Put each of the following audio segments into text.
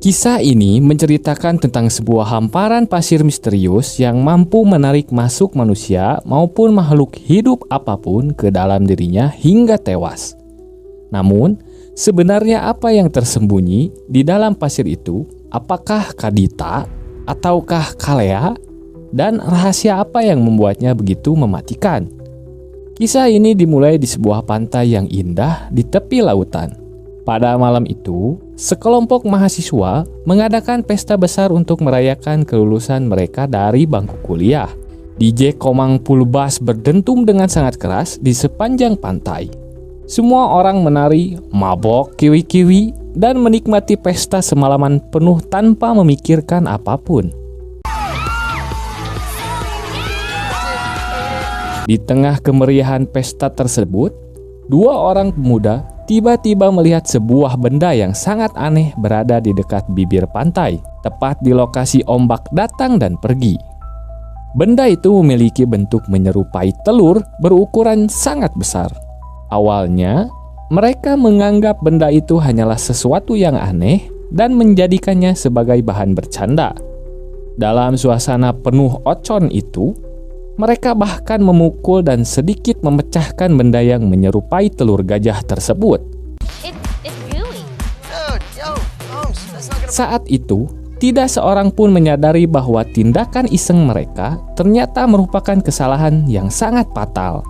Kisah ini menceritakan tentang sebuah hamparan pasir misterius yang mampu menarik masuk manusia maupun makhluk hidup apapun ke dalam dirinya hingga tewas. Namun, sebenarnya apa yang tersembunyi di dalam pasir itu? Apakah Kadita ataukah Kalea? Dan rahasia apa yang membuatnya begitu mematikan? Kisah ini dimulai di sebuah pantai yang indah di tepi lautan. Pada malam itu, sekelompok mahasiswa mengadakan pesta besar untuk merayakan kelulusan mereka dari bangku kuliah. DJ Komang Pulbas berdentum dengan sangat keras di sepanjang pantai. Semua orang menari, mabok kiwi-kiwi, dan menikmati pesta semalaman penuh tanpa memikirkan apapun. Di tengah kemeriahan pesta tersebut, dua orang pemuda tiba-tiba melihat sebuah benda yang sangat aneh berada di dekat bibir pantai, tepat di lokasi ombak datang dan pergi. Benda itu memiliki bentuk menyerupai telur berukuran sangat besar. Awalnya, mereka menganggap benda itu hanyalah sesuatu yang aneh dan menjadikannya sebagai bahan bercanda. Dalam suasana penuh ocon itu, mereka bahkan memukul dan sedikit memecahkan benda yang menyerupai telur gajah tersebut. Saat itu, tidak seorang pun menyadari bahwa tindakan iseng mereka ternyata merupakan kesalahan yang sangat fatal.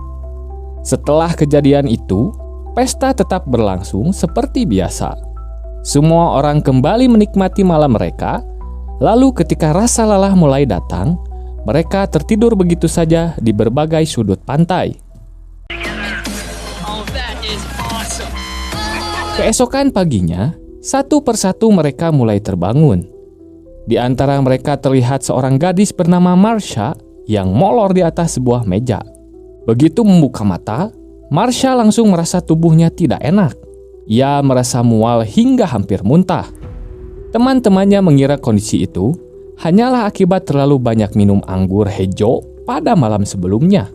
Setelah kejadian itu, pesta tetap berlangsung seperti biasa. Semua orang kembali menikmati malam mereka, lalu ketika rasa lelah mulai datang, mereka tertidur begitu saja di berbagai sudut pantai. Keesokan paginya, satu persatu mereka mulai terbangun. Di antara mereka terlihat seorang gadis bernama Marsha yang molor di atas sebuah meja. Begitu membuka mata, Marsha langsung merasa tubuhnya tidak enak. Ia merasa mual hingga hampir muntah. Teman-temannya mengira kondisi itu hanyalah akibat terlalu banyak minum anggur hijau pada malam sebelumnya.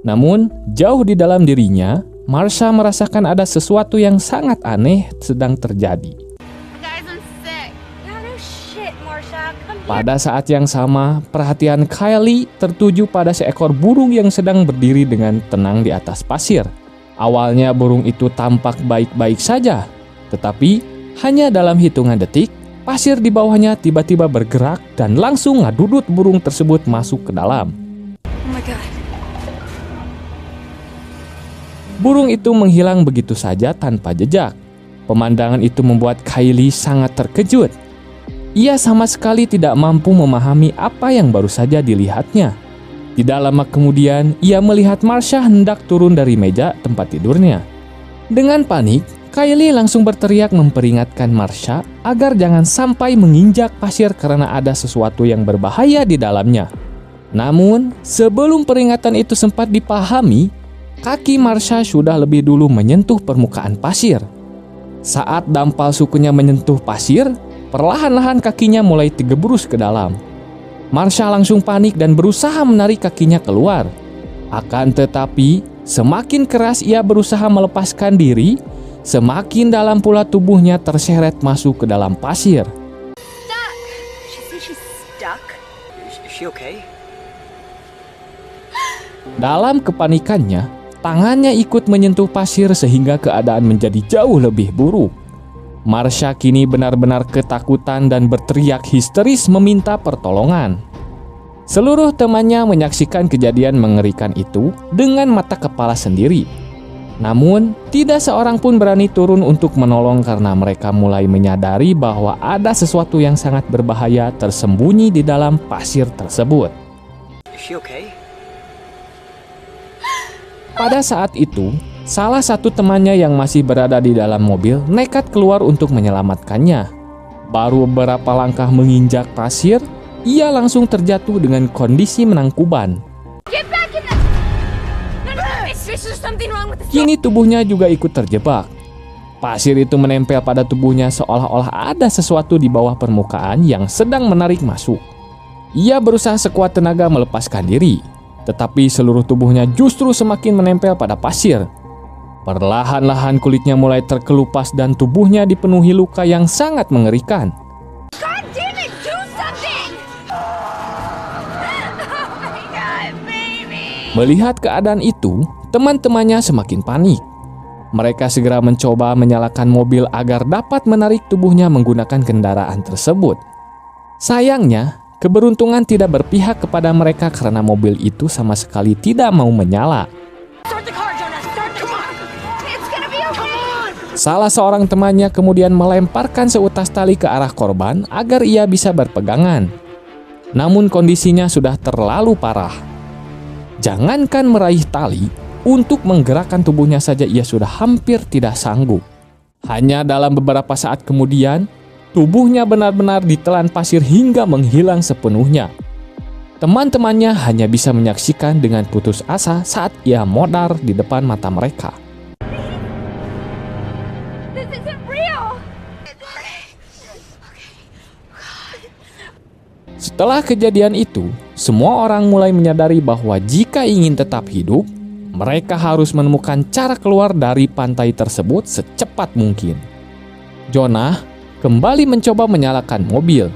Namun, jauh di dalam dirinya, Marsha merasakan ada sesuatu yang sangat aneh sedang terjadi. Pada saat yang sama, perhatian Kylie tertuju pada seekor burung yang sedang berdiri dengan tenang di atas pasir. Awalnya burung itu tampak baik-baik saja, tetapi hanya dalam hitungan detik, pasir di bawahnya tiba-tiba bergerak dan langsung ngadudut burung tersebut masuk ke dalam. Oh my God. Burung itu menghilang begitu saja tanpa jejak. Pemandangan itu membuat Kylie sangat terkejut. Ia sama sekali tidak mampu memahami apa yang baru saja dilihatnya. Tidak lama kemudian, ia melihat Marsha hendak turun dari meja tempat tidurnya. Dengan panik, Kylie langsung berteriak memperingatkan Marsha agar jangan sampai menginjak pasir karena ada sesuatu yang berbahaya di dalamnya. Namun, sebelum peringatan itu sempat dipahami, kaki Marsha sudah lebih dulu menyentuh permukaan pasir. Saat dampal sukunya menyentuh pasir, perlahan-lahan kakinya mulai tergebrus ke dalam. Marsha langsung panik dan berusaha menarik kakinya keluar. Akan tetapi, semakin keras ia berusaha melepaskan diri, semakin dalam pula tubuhnya terseret masuk ke dalam pasir. Dalam kepanikannya, tangannya ikut menyentuh pasir sehingga keadaan menjadi jauh lebih buruk. Marsha kini benar-benar ketakutan dan berteriak histeris meminta pertolongan. Seluruh temannya menyaksikan kejadian mengerikan itu dengan mata kepala sendiri. Namun, tidak seorang pun berani turun untuk menolong karena mereka mulai menyadari bahwa ada sesuatu yang sangat berbahaya tersembunyi di dalam pasir tersebut. Pada saat itu, salah satu temannya yang masih berada di dalam mobil nekat keluar untuk menyelamatkannya. Baru beberapa langkah menginjak pasir, ia langsung terjatuh dengan kondisi menangkuban. Kini tubuhnya juga ikut terjebak. Pasir itu menempel pada tubuhnya seolah-olah ada sesuatu di bawah permukaan yang sedang menarik masuk. Ia berusaha sekuat tenaga melepaskan diri, tetapi seluruh tubuhnya justru semakin menempel pada pasir. Perlahan-lahan kulitnya mulai terkelupas dan tubuhnya dipenuhi luka yang sangat mengerikan. Melihat keadaan itu, teman-temannya semakin panik. Mereka segera mencoba menyalakan mobil agar dapat menarik tubuhnya menggunakan kendaraan tersebut. Sayangnya, keberuntungan tidak berpihak kepada mereka karena mobil itu sama sekali tidak mau menyala. Salah seorang temannya kemudian melemparkan seutas tali ke arah korban agar ia bisa berpegangan. Namun kondisinya sudah terlalu parah. Jangankan meraih tali, untuk menggerakkan tubuhnya saja ia sudah hampir tidak sanggup. Hanya dalam beberapa saat kemudian, tubuhnya benar-benar ditelan pasir hingga menghilang sepenuhnya. Teman-temannya hanya bisa menyaksikan dengan putus asa saat ia modar di depan mata mereka. Setelah kejadian itu, semua orang mulai menyadari bahwa jika ingin tetap hidup, mereka harus menemukan cara keluar dari pantai tersebut secepat mungkin. Jonah kembali mencoba menyalakan mobil.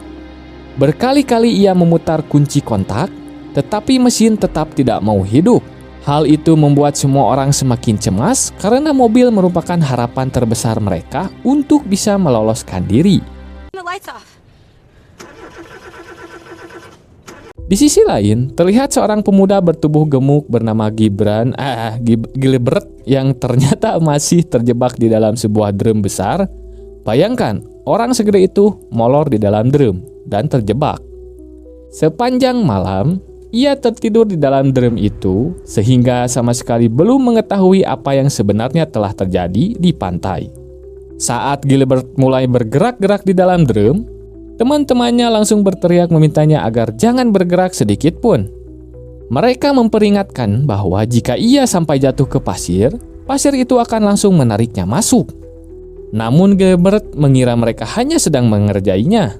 Berkali-kali ia memutar kunci kontak, tetapi mesin tetap tidak mau hidup. Hal itu membuat semua orang semakin cemas karena mobil merupakan harapan terbesar mereka untuk bisa meloloskan diri. Di sisi lain, terlihat seorang pemuda bertubuh gemuk bernama Gilbert yang ternyata masih terjebak di dalam sebuah drum besar. Bayangkan, orang segede itu molor di dalam drum dan terjebak. Sepanjang malam, ia tertidur di dalam drum itu sehingga sama sekali belum mengetahui apa yang sebenarnya telah terjadi di pantai. Saat Gilbert mulai bergerak-gerak di dalam drum, teman-temannya langsung berteriak memintanya agar jangan bergerak sedikit pun. Mereka memperingatkan bahwa jika ia sampai jatuh ke pasir, pasir itu akan langsung menariknya masuk. Namun Gilbert mengira mereka hanya sedang mengerjainya.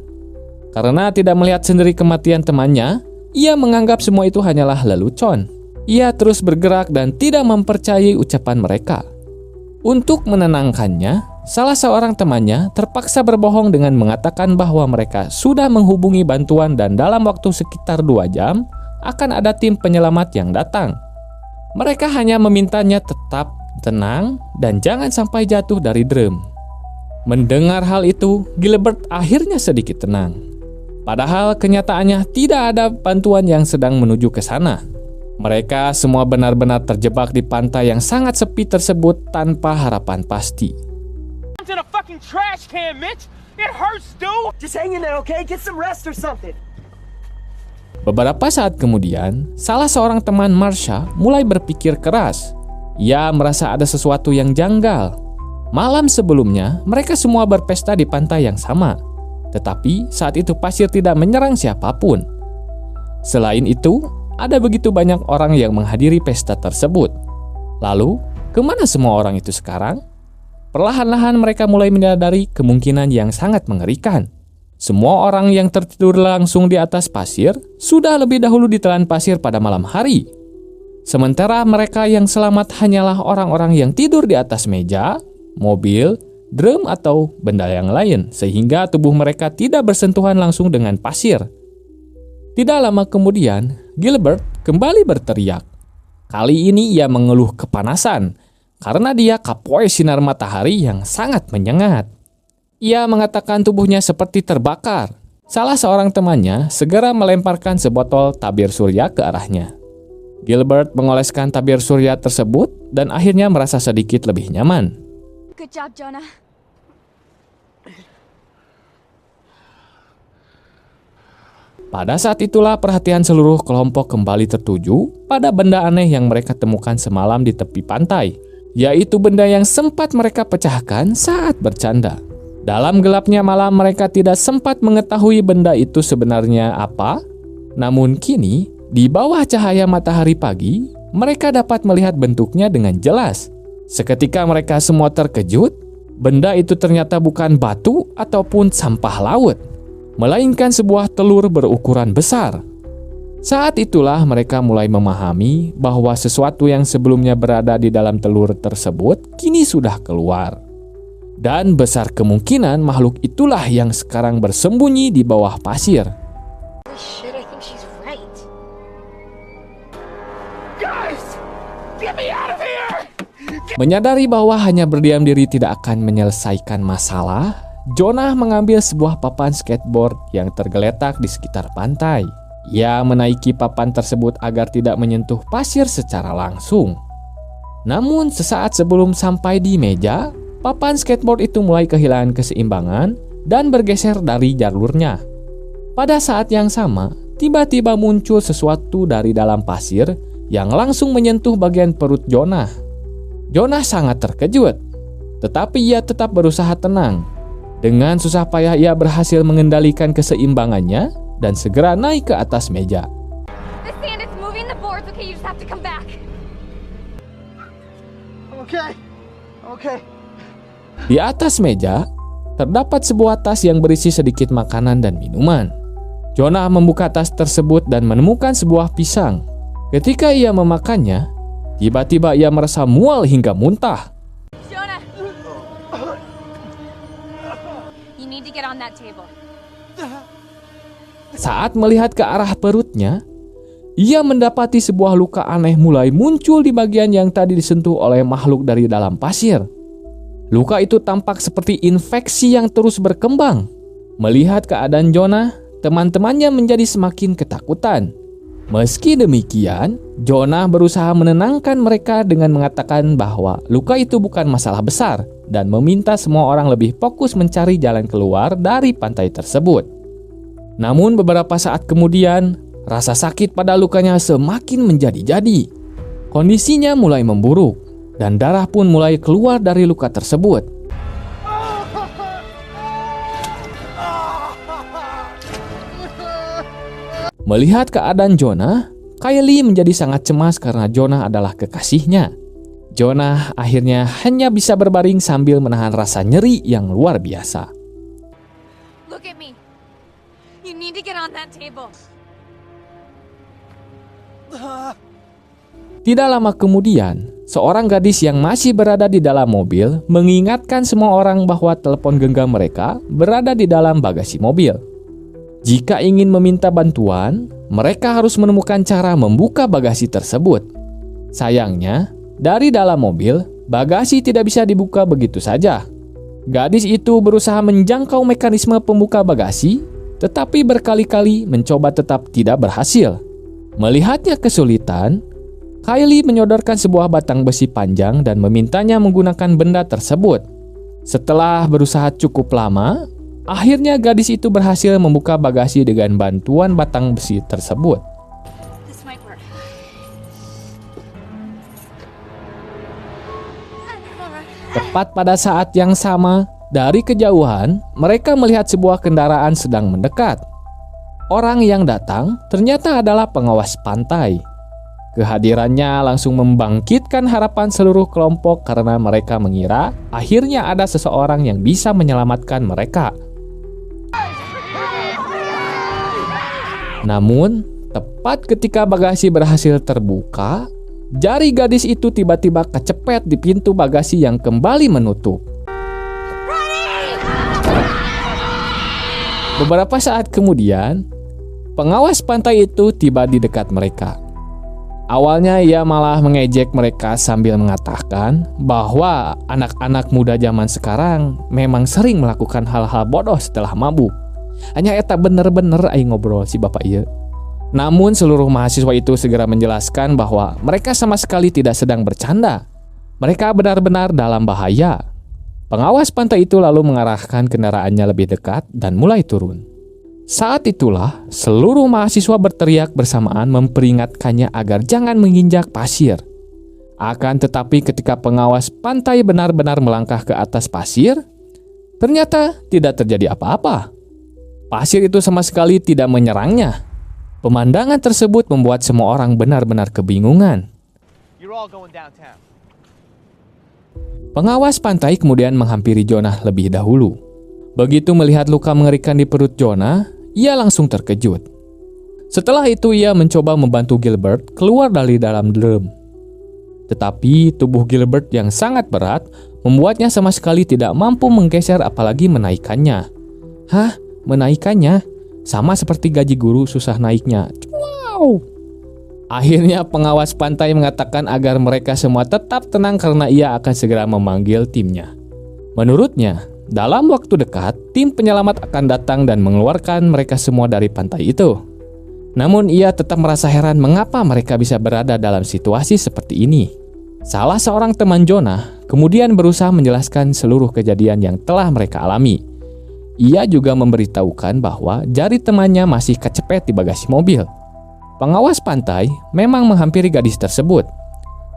Karena tidak melihat sendiri kematian temannya, ia menganggap semua itu hanyalah lelucon. Ia terus bergerak dan tidak mempercayai ucapan mereka. Untuk menenangkannya, salah seorang temannya terpaksa berbohong dengan mengatakan bahwa mereka sudah menghubungi bantuan dan dalam waktu sekitar 2 jam akan ada tim penyelamat yang datang. Mereka hanya memintanya tetap tenang dan jangan sampai jatuh dari drum. Mendengar hal itu, Gilbert akhirnya sedikit tenang. Padahal kenyataannya tidak ada bantuan yang sedang menuju ke sana. Mereka semua benar-benar terjebak di pantai yang sangat sepi tersebut tanpa harapan pasti. Beberapa saat kemudian, salah seorang teman Marsha mulai berpikir keras. Ia merasa ada sesuatu yang janggal. Malam sebelumnya, mereka semua berpesta di pantai yang sama. Tetapi saat itu pasir tidak menyerang siapapun. Selain itu, ada begitu banyak orang yang menghadiri pesta tersebut. Lalu, kemana semua orang itu sekarang? Perlahan-lahan mereka mulai menyadari kemungkinan yang sangat mengerikan. Semua orang yang tertidur langsung di atas pasir sudah lebih dahulu ditelan pasir pada malam hari. Sementara mereka yang selamat hanyalah orang-orang yang tidur di atas meja, mobil, drum atau benda yang lain, sehingga tubuh mereka tidak bersentuhan langsung dengan pasir. Tidak lama kemudian, Gilbert kembali berteriak. Kali ini ia mengeluh kepanasan, karena dia kapoi sinar matahari yang sangat menyengat. Ia mengatakan tubuhnya seperti terbakar. Salah seorang temannya segera melemparkan sebotol tabir surya ke arahnya. Gilbert mengoleskan tabir surya tersebut dan akhirnya merasa sedikit lebih nyaman. Good job, Jonah. Pada saat itulah perhatian seluruh kelompok kembali tertuju pada benda aneh yang mereka temukan semalam di tepi pantai, yaitu benda yang sempat mereka pecahkan saat bercanda. Dalam gelapnya malam mereka tidak sempat mengetahui benda itu sebenarnya apa, namun kini di bawah cahaya matahari pagi, mereka dapat melihat bentuknya dengan jelas. Seketika mereka semua terkejut, benda itu ternyata bukan batu ataupun sampah laut, melainkan sebuah telur berukuran besar. Saat itulah mereka mulai memahami bahwa sesuatu yang sebelumnya berada di dalam telur tersebut kini sudah keluar. Dan besar kemungkinan makhluk itulah yang sekarang bersembunyi di bawah pasir. Holy shit, I think she's right. Guys! Menyadari bahwa hanya berdiam diri tidak akan menyelesaikan masalah, Jonah mengambil sebuah papan skateboard yang tergeletak di sekitar pantai. Ia menaiki papan tersebut agar tidak menyentuh pasir secara langsung. Namun sesaat sebelum sampai di meja, papan skateboard itu mulai kehilangan keseimbangan dan bergeser dari jalurnya. Pada saat yang sama, tiba-tiba muncul sesuatu dari dalam pasir yang langsung menyentuh bagian perut Jonah. Jonah sangat terkejut, tetapi ia tetap berusaha tenang. Dengan susah payah ia berhasil mengendalikan keseimbangannya dan segera naik ke atas meja. The sand is moving the boards. Okay, you just have to come back. Okay. Di atas meja, terdapat sebuah tas yang berisi sedikit makanan dan minuman. Jonah membuka tas tersebut dan menemukan sebuah pisang. Ketika ia memakannya, tiba-tiba ia merasa mual hingga muntah. Jonah, you need to get on that table. Saat melihat ke arah perutnya, ia mendapati sebuah luka aneh mulai muncul di bagian yang tadi disentuh oleh makhluk dari dalam pasir. Luka itu tampak seperti infeksi yang terus berkembang. Melihat keadaan Jonah, teman-temannya menjadi semakin ketakutan. Meski demikian, Jonah berusaha menenangkan mereka dengan mengatakan bahwa luka itu bukan masalah besar dan meminta semua orang lebih fokus mencari jalan keluar dari pantai tersebut. Namun beberapa saat kemudian, rasa sakit pada lukanya semakin menjadi-jadi. Kondisinya mulai memburuk dan darah pun mulai keluar dari luka tersebut. Melihat keadaan Jonah, Kylie menjadi sangat cemas karena Jonah adalah kekasihnya. Jonah akhirnya hanya bisa berbaring sambil menahan rasa nyeri yang luar biasa. Look at me. You need to get on that table. Tidak lama kemudian, seorang gadis yang masih berada di dalam mobil mengingatkan semua orang bahwa telepon genggam mereka berada di dalam bagasi mobil. Jika ingin meminta bantuan, mereka harus menemukan cara membuka bagasi tersebut. Sayangnya, dari dalam mobil, bagasi tidak bisa dibuka begitu saja. Gadis itu berusaha menjangkau mekanisme pembuka bagasi, tetapi berkali-kali mencoba tetap tidak berhasil. Melihatnya kesulitan, Kylie menyodorkan sebuah batang besi panjang dan memintanya menggunakan benda tersebut. Setelah berusaha cukup lama, akhirnya gadis itu berhasil membuka bagasi dengan bantuan batang besi tersebut. This might work. Tepat pada saat yang sama, dari kejauhan, mereka melihat sebuah kendaraan sedang mendekat. Orang yang datang ternyata adalah pengawas pantai. Kehadirannya langsung membangkitkan harapan seluruh kelompok karena mereka mengira akhirnya ada seseorang yang bisa menyelamatkan mereka. Namun, tepat ketika bagasi berhasil terbuka, jari gadis itu tiba-tiba kecepet di pintu bagasi yang kembali menutup. Beberapa saat kemudian, pengawas pantai itu tiba di dekat mereka. Awalnya ia malah mengejek mereka sambil mengatakan bahwa anak-anak muda zaman sekarang memang sering melakukan hal-hal bodoh setelah mabuk. Hanya eta bener-bener aing ngobrol si bapak ieu. Namun seluruh mahasiswa itu segera menjelaskan bahwa mereka sama sekali tidak sedang bercanda. Mereka benar-benar dalam bahaya. Pengawas pantai itu lalu mengarahkan kendaraannya lebih dekat dan mulai turun. Saat itulah seluruh mahasiswa berteriak bersamaan memperingatkannya agar jangan menginjak pasir. Akan tetapi ketika pengawas pantai benar-benar melangkah ke atas pasir, ternyata tidak terjadi apa-apa. Pasir itu sama sekali tidak menyerangnya. Pemandangan tersebut membuat semua orang benar-benar kebingungan. Pengawas pantai kemudian menghampiri Jonah lebih dahulu. Begitu melihat luka mengerikan di perut Jonah, ia langsung terkejut. Setelah itu ia mencoba membantu Gilbert keluar dari dalam drum. Tetapi tubuh Gilbert yang sangat berat membuatnya sama sekali tidak mampu menggeser apalagi menaikkannya. Hah? Menaikkannya? Sama seperti gaji guru susah naiknya. Wow! Akhirnya pengawas pantai mengatakan agar mereka semua tetap tenang karena ia akan segera memanggil timnya. Menurutnya, dalam waktu dekat, tim penyelamat akan datang dan mengeluarkan mereka semua dari pantai itu. Namun ia tetap merasa heran mengapa mereka bisa berada dalam situasi seperti ini. Salah seorang teman Jonah kemudian berusaha menjelaskan seluruh kejadian yang telah mereka alami. Ia juga memberitahukan bahwa jari temannya masih kecepet di bagasi mobil. Pengawas pantai memang menghampiri gadis tersebut.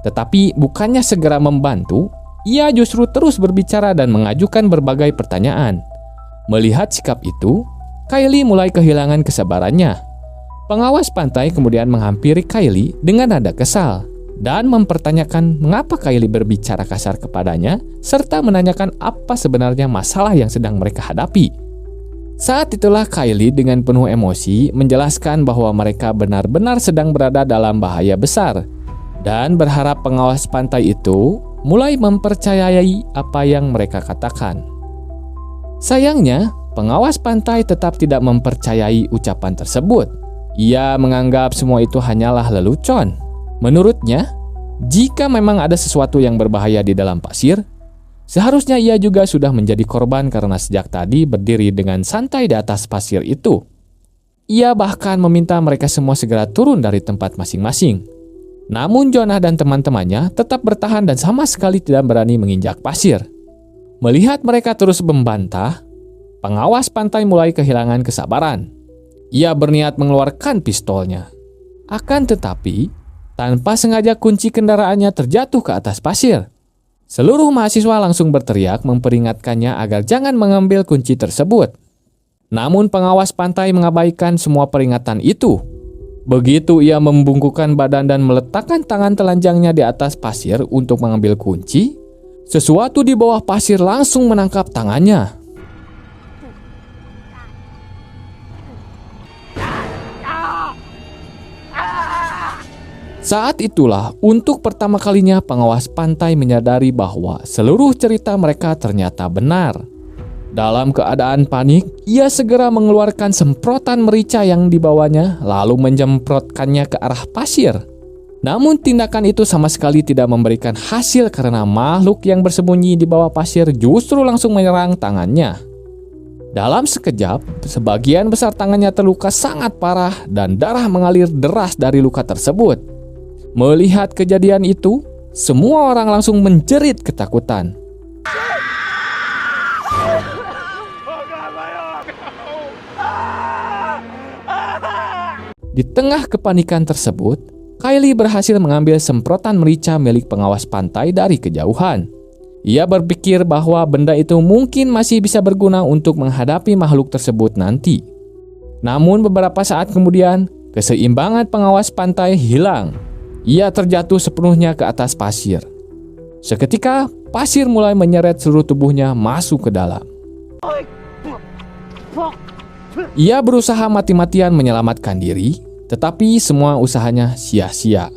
Tetapi bukannya segera membantu, ia justru terus berbicara dan mengajukan berbagai pertanyaan. Melihat sikap itu, Kylie mulai kehilangan kesabarannya. Pengawas pantai kemudian menghampiri Kylie dengan nada kesal dan mempertanyakan mengapa Kylie berbicara kasar kepadanya serta menanyakan apa sebenarnya masalah yang sedang mereka hadapi. Saat itulah Kylie dengan penuh emosi menjelaskan bahwa mereka benar-benar sedang berada dalam bahaya besar dan berharap pengawas pantai itu mulai mempercayai apa yang mereka katakan. Sayangnya, pengawas pantai tetap tidak mempercayai ucapan tersebut. Ia menganggap semua itu hanyalah lelucon. Menurutnya, jika memang ada sesuatu yang berbahaya di dalam pasir, seharusnya ia juga sudah menjadi korban karena sejak tadi berdiri dengan santai di atas pasir itu. Ia bahkan meminta mereka semua segera turun dari tempat masing-masing. Namun Jonah dan teman-temannya tetap bertahan dan sama sekali tidak berani menginjak pasir. Melihat mereka terus membantah, pengawas pantai mulai kehilangan kesabaran. Ia berniat mengeluarkan pistolnya. Akan tetapi, tanpa sengaja kunci kendaraannya terjatuh ke atas pasir. Seluruh mahasiswa langsung berteriak memperingatkannya agar jangan mengambil kunci tersebut. Namun pengawas pantai mengabaikan semua peringatan itu. Begitu ia membungkukkan badan dan meletakkan tangan telanjangnya di atas pasir untuk mengambil kunci, sesuatu di bawah pasir langsung menangkap tangannya. Saat itulah untuk pertama kalinya pengawas pantai menyadari bahwa seluruh cerita mereka ternyata benar. Dalam keadaan panik, ia segera mengeluarkan semprotan merica yang dibawanya lalu menjemprotkannya ke arah pasir. Namun tindakan itu sama sekali tidak memberikan hasil karena makhluk yang bersembunyi di bawah pasir justru langsung menyerang tangannya. Dalam sekejap, sebagian besar tangannya terluka sangat parah dan darah mengalir deras dari luka tersebut. Melihat kejadian itu, semua orang langsung menjerit ketakutan. Di tengah kepanikan tersebut, Kylie berhasil mengambil semprotan merica milik pengawas pantai dari kejauhan. Ia berpikir bahwa benda itu mungkin masih bisa berguna untuk menghadapi makhluk tersebut nanti. Namun beberapa saat kemudian, keseimbangan pengawas pantai hilang. Ia terjatuh sepenuhnya ke atas pasir. Seketika, pasir mulai menyeret seluruh tubuhnya masuk ke dalam. Ia berusaha mati-matian menyelamatkan diri, tetapi semua usahanya sia-sia.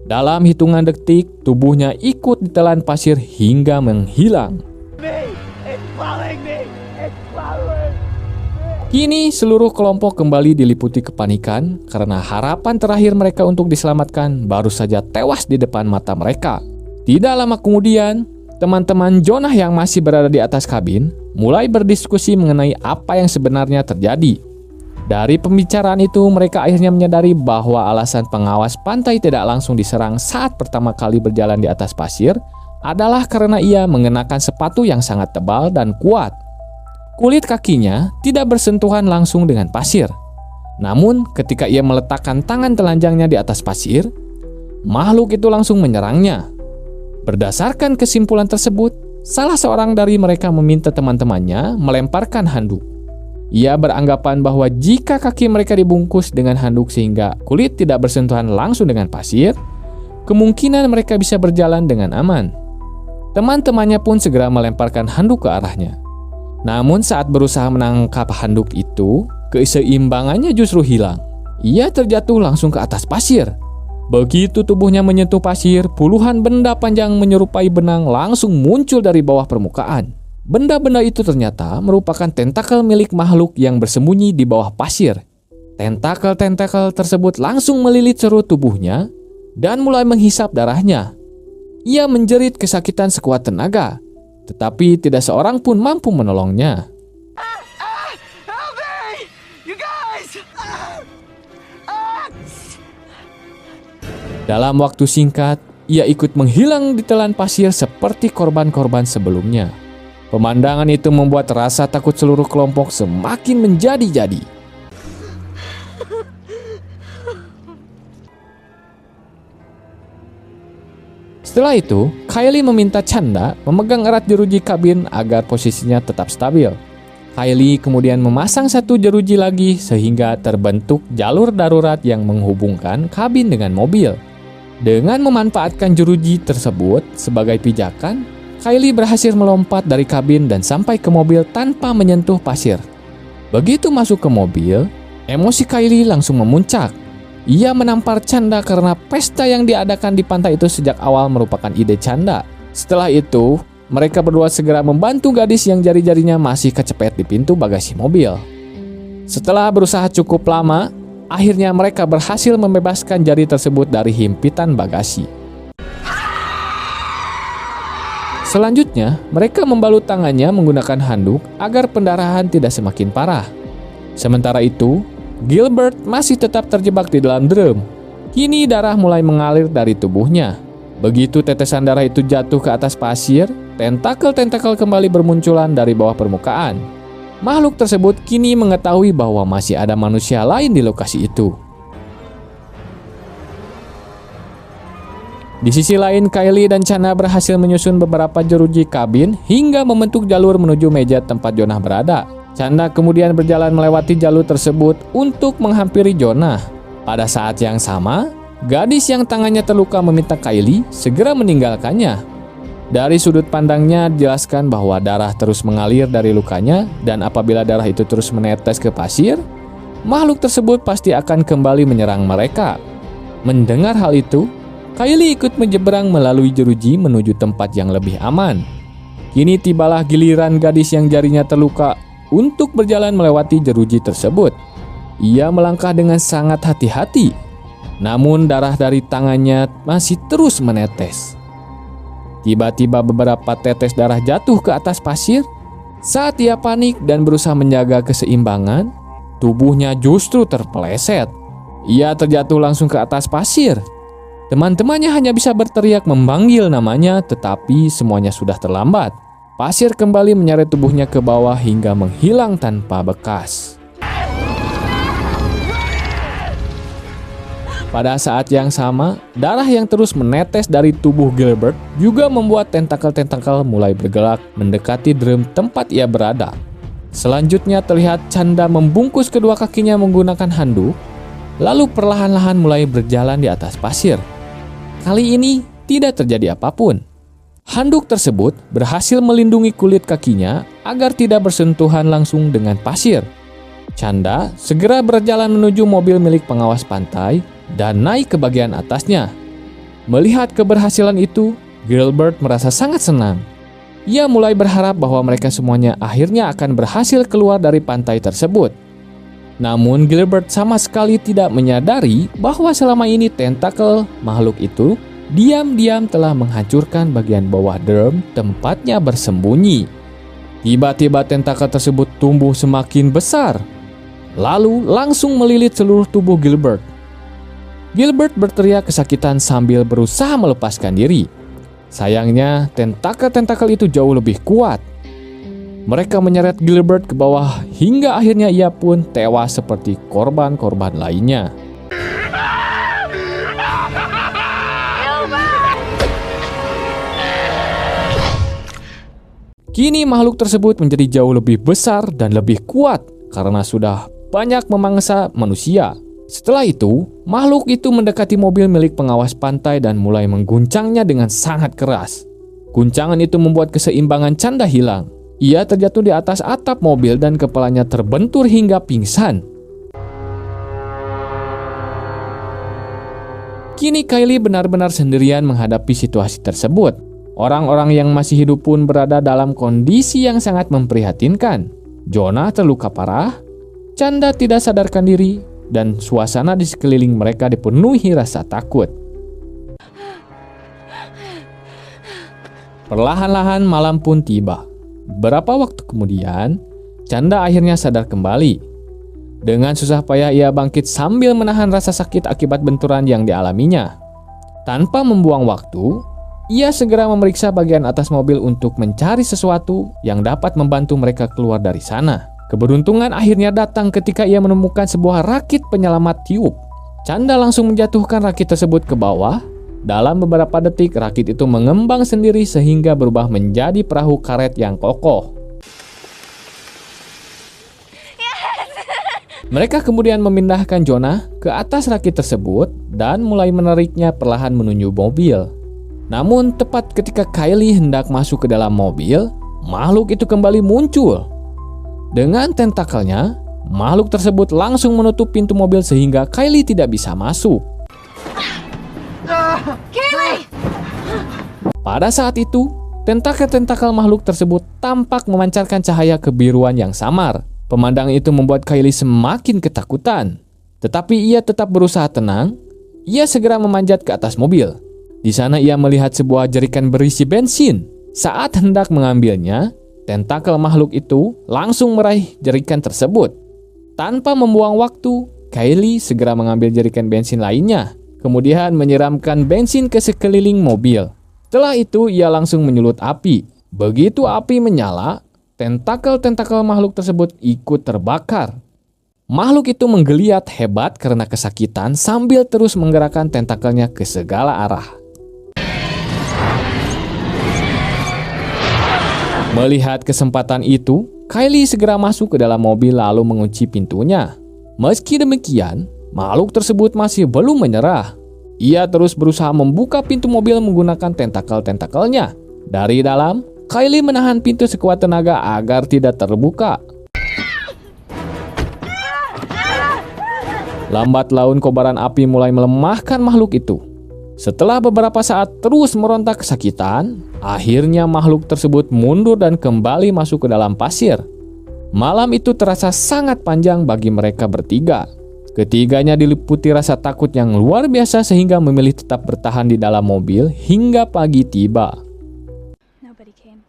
Dalam hitungan detik, tubuhnya ikut ditelan pasir hingga menghilang. Kini seluruh kelompok kembali diliputi kepanikan karena harapan terakhir mereka untuk diselamatkan baru saja tewas di depan mata mereka. Tidak lama kemudian, teman-teman Jonah yang masih berada di atas kabin mulai berdiskusi mengenai apa yang sebenarnya terjadi. Dari pembicaraan itu, mereka akhirnya menyadari bahwa alasan pengawas pantai tidak langsung diserang saat pertama kali berjalan di atas pasir adalah karena ia mengenakan sepatu yang sangat tebal dan kuat. Kulit kakinya tidak bersentuhan langsung dengan pasir. Namun, ketika ia meletakkan tangan telanjangnya di atas pasir, makhluk itu langsung menyerangnya. Berdasarkan kesimpulan tersebut, salah seorang dari mereka meminta teman-temannya melemparkan handuk. Ia beranggapan bahwa jika kaki mereka dibungkus dengan handuk sehingga kulit tidak bersentuhan langsung dengan pasir, kemungkinan mereka bisa berjalan dengan aman. Teman-temannya pun segera melemparkan handuk ke arahnya. Namun saat berusaha menangkap handuk itu, keseimbangannya justru hilang. Ia terjatuh langsung ke atas pasir. Begitu tubuhnya menyentuh pasir, puluhan benda panjang menyerupai benang langsung muncul dari bawah permukaan. Benda-benda itu ternyata merupakan tentakel milik makhluk yang bersembunyi di bawah pasir. Tentakel-tentakel tersebut langsung melilit seluruh tubuhnya dan mulai menghisap darahnya. Ia menjerit kesakitan sekuat tenaga, tetapi tidak seorang pun mampu menolongnya. Help me! You guys! Dalam waktu singkat, ia ikut menghilang di telan pasir seperti korban-korban sebelumnya. Pemandangan itu membuat rasa takut seluruh kelompok semakin menjadi-jadi. Setelah itu, Kylie meminta Chanda memegang erat jeruji kabin agar posisinya tetap stabil. Kylie kemudian memasang satu jeruji lagi sehingga terbentuk jalur darurat yang menghubungkan kabin dengan mobil. Dengan memanfaatkan jeruji tersebut sebagai pijakan, Kylie berhasil melompat dari kabin dan sampai ke mobil tanpa menyentuh pasir. Begitu masuk ke mobil, emosi Kylie langsung memuncak. Ia menampar Chanda karena pesta yang diadakan di pantai itu sejak awal merupakan ide Chanda. Setelah itu, mereka berdua segera membantu gadis yang jari-jarinya masih kecepet di pintu bagasi mobil. Setelah berusaha cukup lama, akhirnya mereka berhasil membebaskan jari tersebut dari himpitan bagasi. Selanjutnya, mereka membalut tangannya menggunakan handuk agar pendarahan tidak semakin parah. Sementara itu, Gilbert masih tetap terjebak di dalam drum. Kini darah mulai mengalir dari tubuhnya. Begitu tetesan darah itu jatuh ke atas pasir, tentakel-tentakel kembali bermunculan dari bawah permukaan. Makhluk tersebut kini mengetahui bahwa masih ada manusia lain di lokasi itu. Di sisi lain, Kylie dan Chanda berhasil menyusun beberapa jeruji kabin hingga membentuk jalur menuju meja tempat Jonah berada. Chanda kemudian berjalan melewati jalur tersebut untuk menghampiri Jonah. Pada saat yang sama, gadis yang tangannya terluka meminta Kylie segera meninggalkannya. Dari sudut pandangnya dijelaskan bahwa darah terus mengalir dari lukanya dan apabila darah itu terus menetes ke pasir, makhluk tersebut pasti akan kembali menyerang mereka. Mendengar hal itu, Kylie ikut menyeberang melalui jeruji menuju tempat yang lebih aman. Kini tibalah giliran gadis yang jarinya terluka untuk berjalan melewati jeruji tersebut. Ia melangkah dengan sangat hati-hati, namun darah dari tangannya masih terus menetes. Tiba-tiba beberapa tetes darah jatuh ke atas pasir. Saat ia panik dan berusaha menjaga keseimbangan, tubuhnya justru terpeleset. Ia terjatuh langsung ke atas pasir. Teman-temannya hanya bisa berteriak memanggil namanya, tetapi semuanya sudah terlambat. Pasir kembali menyeret tubuhnya ke bawah hingga menghilang tanpa bekas. Pada saat yang sama, darah yang terus menetes dari tubuh Gilbert juga membuat tentakel-tentakel mulai bergerak mendekati drum tempat ia berada. Selanjutnya terlihat Chanda membungkus kedua kakinya menggunakan handuk, lalu perlahan-lahan mulai berjalan di atas pasir. Kali ini tidak terjadi apapun. Handuk tersebut berhasil melindungi kulit kakinya agar tidak bersentuhan langsung dengan pasir. Chanda segera berjalan menuju mobil milik pengawas pantai dan naik ke bagian atasnya. Melihat keberhasilan itu, Gilbert merasa sangat senang. Ia mulai berharap bahwa mereka semuanya akhirnya akan berhasil keluar dari pantai tersebut. Namun Gilbert sama sekali tidak menyadari bahwa selama ini tentakel makhluk itu diam-diam telah menghancurkan bagian bawah drum tempatnya bersembunyi. Tiba-tiba tentakel tersebut tumbuh semakin besar, lalu langsung melilit seluruh tubuh Gilbert. Gilbert berteriak kesakitan sambil berusaha melepaskan diri. Sayangnya, tentakel-tentakel itu jauh lebih kuat. Mereka menyeret Gilbert ke bawah hingga akhirnya ia pun tewas seperti korban-korban lainnya. Kini makhluk tersebut menjadi jauh lebih besar dan lebih kuat karena sudah banyak memangsa manusia. Setelah itu, makhluk itu mendekati mobil milik pengawas pantai dan mulai mengguncangnya dengan sangat keras. Guncangan itu membuat keseimbangan Chanda hilang. Ia terjatuh di atas atap mobil dan kepalanya terbentur hingga pingsan. Kini Kylie benar-benar sendirian menghadapi situasi tersebut. Orang-orang yang masih hidup pun berada dalam kondisi yang sangat memprihatinkan. Jonah terluka parah, Chanda tidak sadarkan diri, dan suasana di sekeliling mereka dipenuhi rasa takut. Perlahan-lahan malam pun tiba. Beberapa waktu kemudian, Chanda akhirnya sadar kembali. Dengan susah payah ia bangkit sambil menahan rasa sakit akibat benturan yang dialaminya. Tanpa membuang waktu, ia segera memeriksa bagian atas mobil untuk mencari sesuatu yang dapat membantu mereka keluar dari sana. Keberuntungan akhirnya datang ketika ia menemukan sebuah rakit penyelamat tiup. Chanda langsung menjatuhkan rakit tersebut ke bawah. Dalam beberapa detik, rakit itu mengembang sendiri sehingga berubah menjadi perahu karet yang kokoh. Mereka kemudian memindahkan Jonah ke atas rakit tersebut dan mulai menariknya perlahan menuju mobil. Namun tepat ketika Kylie hendak masuk ke dalam mobil, makhluk itu kembali muncul. Dengan tentakelnya, makhluk tersebut langsung menutup pintu mobil sehingga Kylie tidak bisa masuk. Kaylee! Pada saat itu, tentakel-tentakel makhluk tersebut tampak memancarkan cahaya kebiruan yang samar. Pemandangan itu membuat Kylie semakin ketakutan. Tetapi ia tetap berusaha tenang. Ia segera memanjat ke atas mobil. Di sana ia melihat sebuah jerikan berisi bensin. Saat hendak mengambilnya, tentakel makhluk itu langsung meraih jerikan tersebut. Tanpa membuang waktu, Kylie segera mengambil jerikan bensin lainnya, kemudian menyiramkan bensin ke sekeliling mobil. Setelah itu, ia langsung menyulut api. Begitu api menyala, tentakel-tentakel makhluk tersebut ikut terbakar. Makhluk itu menggeliat hebat karena kesakitan sambil terus menggerakkan tentakelnya ke segala arah. Melihat kesempatan itu, Kylie segera masuk ke dalam mobil lalu mengunci pintunya. Meski demikian, makhluk tersebut masih belum menyerah. Ia terus berusaha membuka pintu mobil menggunakan tentakel-tentakelnya. Dari dalam, Kylie menahan pintu sekuat tenaga agar tidak terbuka. Lambat laun kobaran api mulai melemahkan makhluk itu. Setelah beberapa saat terus meronta kesakitan, akhirnya makhluk tersebut mundur dan kembali masuk ke dalam pasir. Malam itu terasa sangat panjang bagi mereka bertiga. Ketiganya diliputi rasa takut yang luar biasa sehingga memilih tetap bertahan di dalam mobil hingga pagi tiba. Nobody came.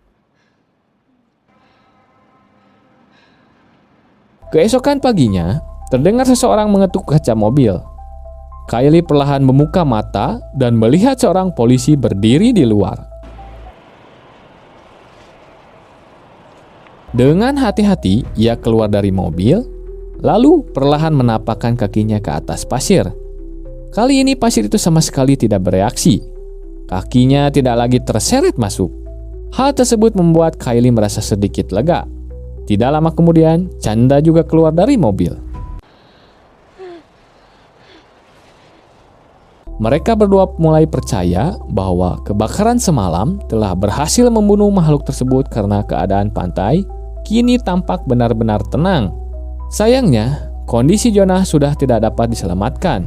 Keesokan paginya, terdengar seseorang mengetuk kaca mobil. Kylie perlahan membuka mata dan melihat seorang polisi berdiri di luar. Dengan hati-hati, ia keluar dari mobil, lalu perlahan menapakkan kakinya ke atas pasir. Kali ini pasir itu sama sekali tidak bereaksi. Kakinya tidak lagi terseret masuk. Hal tersebut membuat Kylie merasa sedikit lega. Tidak lama kemudian, Chanda juga keluar dari mobil. Mereka berdua mulai percaya bahwa kebakaran semalam telah berhasil membunuh makhluk tersebut karena keadaan pantai kini tampak benar-benar tenang. Sayangnya, kondisi Jonah sudah tidak dapat diselamatkan.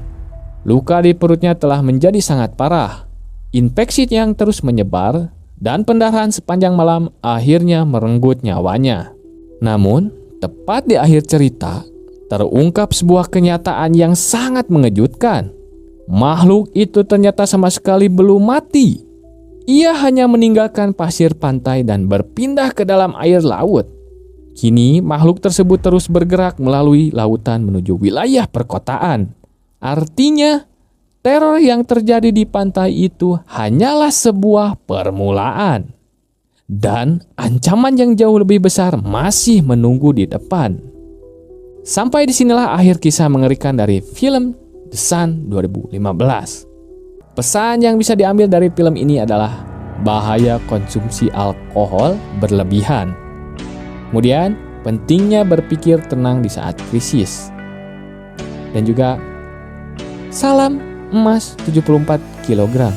Luka di perutnya telah menjadi sangat parah. Infeksi yang terus menyebar dan pendarahan sepanjang malam akhirnya merenggut nyawanya. Namun, tepat di akhir cerita, terungkap sebuah kenyataan yang sangat mengejutkan. Makhluk itu ternyata sama sekali belum mati. Ia hanya meninggalkan pasir pantai dan berpindah ke dalam air laut. Kini makhluk tersebut terus bergerak melalui lautan menuju wilayah perkotaan. Artinya, teror yang terjadi di pantai itu hanyalah sebuah permulaan. Dan ancaman yang jauh lebih besar masih menunggu di depan. Sampai disinilah akhir kisah mengerikan dari film The Sun 2015. Pesan yang bisa diambil dari film ini adalah bahaya konsumsi alkohol berlebihan. Kemudian, pentingnya berpikir tenang di saat krisis. Dan juga, salam emas 74 kg.